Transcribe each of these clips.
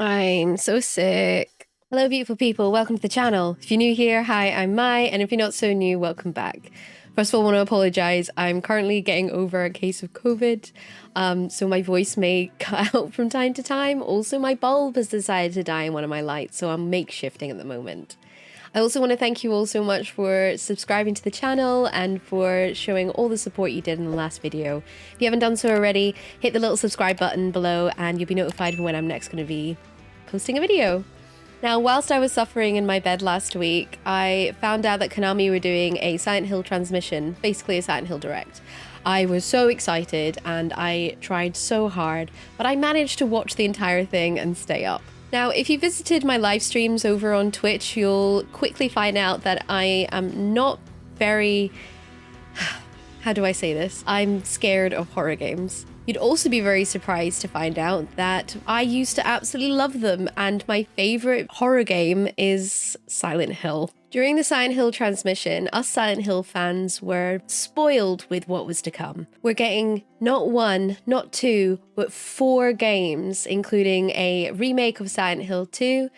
I'm so sick. Hello, beautiful people. Welcome to the channel. If you're new here, hi, I'm Mai, and if you're not so new, welcome back. First of all, I want to apologize. I'm currently getting over a case of COVID, so my voice may cut out from time to time. Also, my bulb has decided to die in one of my lights, so I'm makeshifting at the moment. I also want to thank you all so much for subscribing to the channel and for showing all the support you did in the last video. If you haven't done so already, hit the little subscribe button below and you'll be notified when I'm next going to be posting a video. Now, whilst I was suffering in my bed last week, I found out that Konami were doing a Silent Hill transmission, basically a Silent Hill Direct. I was so excited and I tried so hard, but I managed to watch the entire thing and stay up. Now, if you visited my live streams over on Twitch, you'll quickly find out that I am not very... How do I say this? I'm scared of horror games. You'd also be very surprised to find out that I used to absolutely love them, and my favorite horror game is Silent Hill. During the Silent Hill transmission, us Silent Hill fans were spoiled with what was to come. We're getting not one, not two, but 4 games, including a remake of Silent Hill 2,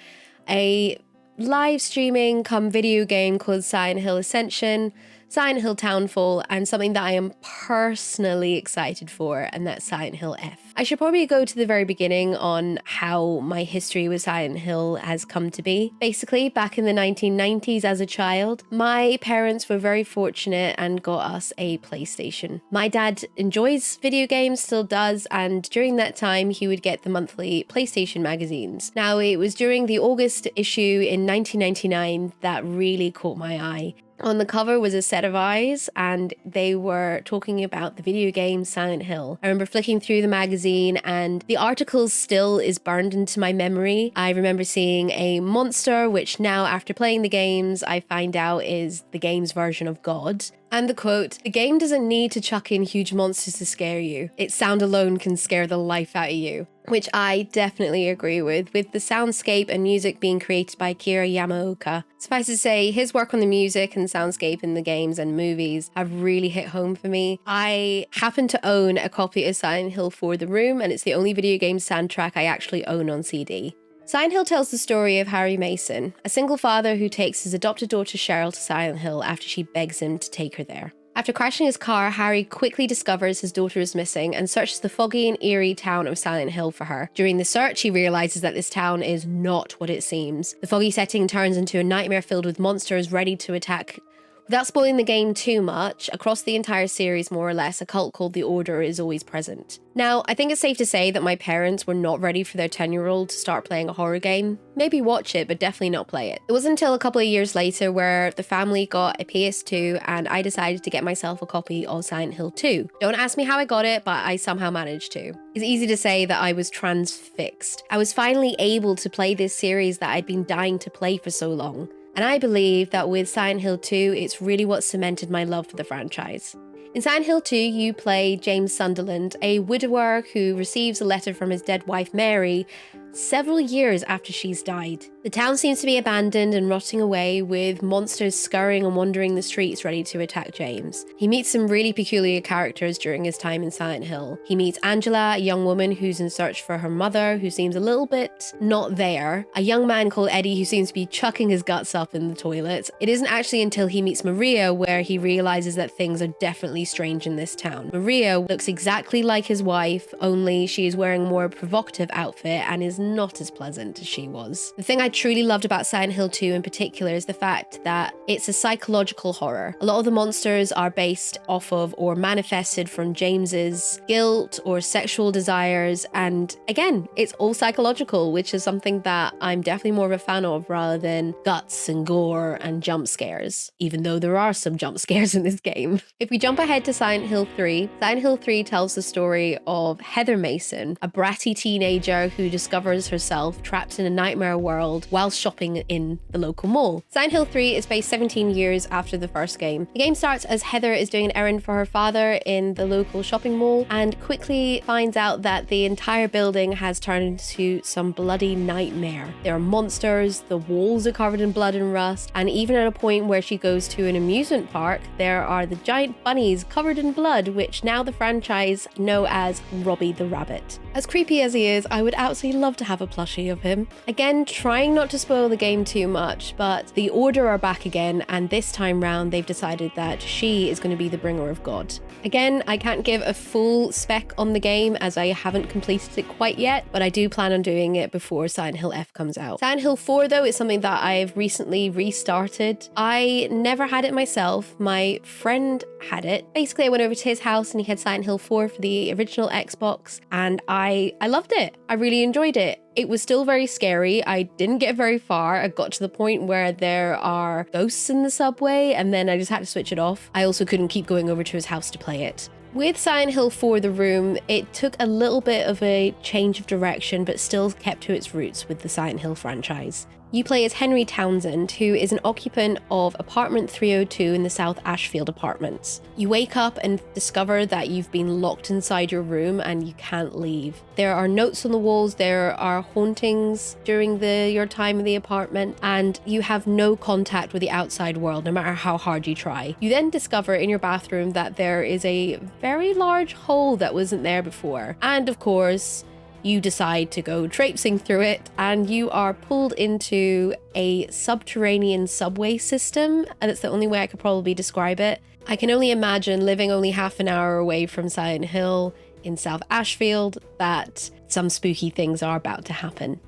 a live streaming come video game called Silent Hill Ascension, Silent Hill Townfall, and something that I am personally excited for, and that's Silent Hill F. I should probably go to the very beginning on how my history with Silent Hill has come to be. Basically, back in the 1990s as a child, my parents were very fortunate and got us a PlayStation. My dad enjoys video games, still does, and during that time he would get the monthly PlayStation magazines. Now, it was during the August issue in 1999 that really caught my eye. On the cover was a set of eyes, and they were talking about the video game Silent Hill. I remember flicking through the magazine, and the article still is burned into my memory. I remember seeing a monster, which now, after playing the games, I find out is the game's version of God. And the quote, "The game doesn't need to chuck in huge monsters to scare you. Its sound alone can scare the life out of you." Which I definitely agree with the soundscape and music being created by Akira Yamaoka. Suffice to say, his work on the music and soundscape in the games and movies have really hit home for me. I happen to own a copy of Silent Hill for the room, and it's the only video game soundtrack I actually own on CD. Silent Hill tells the story of Harry Mason, a single father who takes his adopted daughter Cheryl to Silent Hill after she begs him to take her there. After crashing his car, Harry quickly discovers his daughter is missing and searches the foggy and eerie town of Silent Hill for her. During the search, he realizes that this town is not what it seems. The foggy setting turns into a nightmare filled with monsters ready to attack. Without spoiling the game too much, across the entire series more or less, a cult called the Order is always present. Now, I think it's safe to say that my parents were not ready for their 10-year-old to start playing a horror game. Maybe watch it, but definitely not play it. It wasn't until a couple of years later where the family got a PS2 and I decided to get myself a copy of Silent Hill 2. Don't ask me how I got it, but I somehow managed to. It's easy to say that I was transfixed. I was finally able to play this series that I'd been dying to play for so long. And I believe that with Silent Hill 2, it's really what cemented my love for the franchise. In Silent Hill 2, you play James Sunderland, a widower who receives a letter from his dead wife Mary several years after she's died. The town seems to be abandoned and rotting away, with monsters scurrying and wandering the streets ready to attack James. He meets some really peculiar characters during his time in Silent Hill. He meets Angela, a young woman who's in search for her mother, who seems a little bit not there. A young man called Eddie who seems to be chucking his guts up in the toilet. It isn't actually until he meets Maria where he realizes that things are definitely strange in this town. Maria looks exactly like his wife, only she is wearing a more provocative outfit and is not as pleasant as she was. The thing I truly loved about Silent Hill 2 in particular is the fact that it's a psychological horror. A lot of the monsters are based off of or manifested from James's guilt or sexual desires, and again, it's all psychological, which is something that I'm definitely more of a fan of rather than guts and gore and jump scares, even though there are some jump scares in this game. If we jump ahead to Silent Hill 3, Silent Hill 3 tells the story of Heather Mason, a bratty teenager who discovers herself trapped in a nightmare world while shopping in the local mall. Silent Hill 3 is based 17 years after the first game. The game starts as Heather is doing an errand for her father in the local shopping mall and quickly finds out that the entire building has turned into some bloody nightmare. There are monsters, the walls are covered in blood and rust, and even at a point where she goes to an amusement park, there are the giant bunnies covered in blood, which now the franchise know as Robbie the Rabbit. As creepy as he is, I would absolutely love love to have a plushie of him. Again, trying not to spoil the game too much, but the Order are back again, and this time round they've decided that she is going to be the bringer of God. Again, I can't give a full spec on the game as I haven't completed it quite yet, but I do plan on doing it before Silent Hill F comes out. Silent Hill 4 though is something that I've recently restarted. I never had it myself. My friend had it. Basically, I went over to his house and he had Silent Hill 4 for the original Xbox, and I loved it. I really enjoyed it. It was still very scary. I didn't get very far. I got to the point where there are ghosts in the subway, and then I just had to switch it off. I also couldn't keep going over to his house to play it. With Silent Hill 4 The Room, it took a little bit of a change of direction, but still kept to its roots with the Silent Hill franchise. You play as Henry Townsend, who is an occupant of apartment 302 in the South Ashfield apartments. You wake up and discover that you've been locked inside your room and you can't leave. There are notes on the walls, there are hauntings during your time in the apartment, and you have no contact with the outside world, no matter how hard you try. You then discover in your bathroom that there is a very large hole that wasn't there before. And of course, you decide to go traipsing through it, and you are pulled into a subterranean subway system, and it's the only way I could probably describe it. I can only imagine, living only half an hour away from Silent Hill in South Ashfield, that some spooky things are about to happen.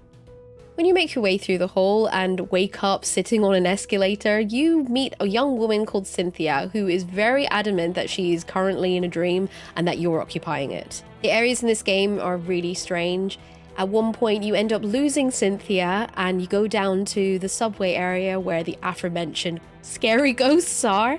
When you make your way through the hole and wake up sitting on an escalator, you meet a young woman called Cynthia, who is very adamant that she's currently in a dream and that you're occupying it. The areas in this game are really strange. At one point, you end up losing Cynthia and you go down to the subway area where the aforementioned scary ghosts are.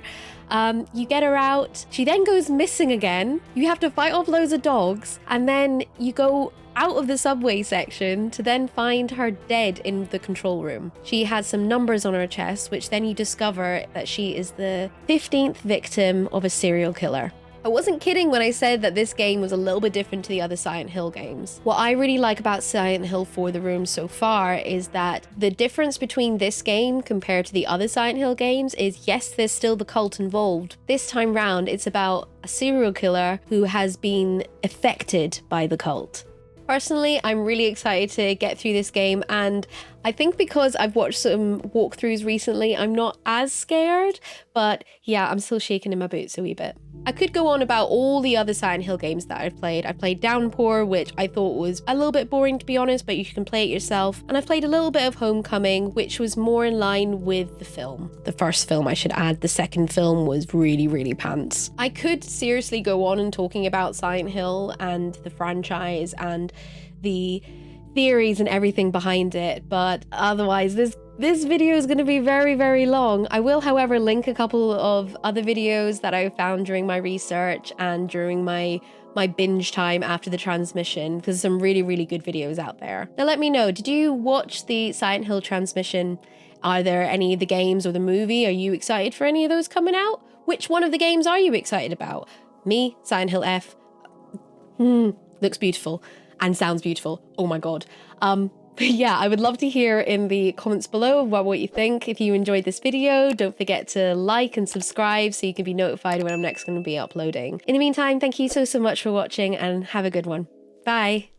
You get her out. She then goes missing again. You have to fight off loads of dogs, and then you go out of the subway section to then find her dead in the control room. She has some numbers on her chest, which then you discover that she is the 15th victim of a serial killer. I wasn't kidding when I said that this game was a little bit different to the other Silent Hill games. What I really like about Silent Hill 4 The Room so far is that the difference between this game compared to the other Silent Hill games is, yes, there's still the cult involved. This time round, it's about a serial killer who has been affected by the cult. Personally, I'm really excited to get through this game, and I think because I've watched some walkthroughs recently, I'm not as scared, but yeah, I'm still shaking in my boots a wee bit. I could go on about all the other Silent Hill games that I've played. I played Downpour, which I thought was a little bit boring to be honest, but you can play it yourself. And I've played a little bit of Homecoming, which was more in line with the film. The first film, I should add. The second film was really, really pants. I could seriously go on and talking about Silent Hill and the franchise and the theories and everything behind it, but otherwise this video is going to be very, very long. I will, however, link a couple of other videos that I found during my research and during my binge time after the transmission, because there's some really, really good videos out there. Now let me know, did you watch the Silent Hill transmission? Are there any of the games or the movie? Are you excited for any of those coming out? Which one of the games are you excited about? Me, Silent Hill F. Looks beautiful and sounds beautiful. Oh my god. But yeah, I would love to hear in the comments below about what you think. If you enjoyed this video, don't forget to like and subscribe so you can be notified when I'm next going to be uploading. In the meantime, thank you so much for watching and have a good one. Bye.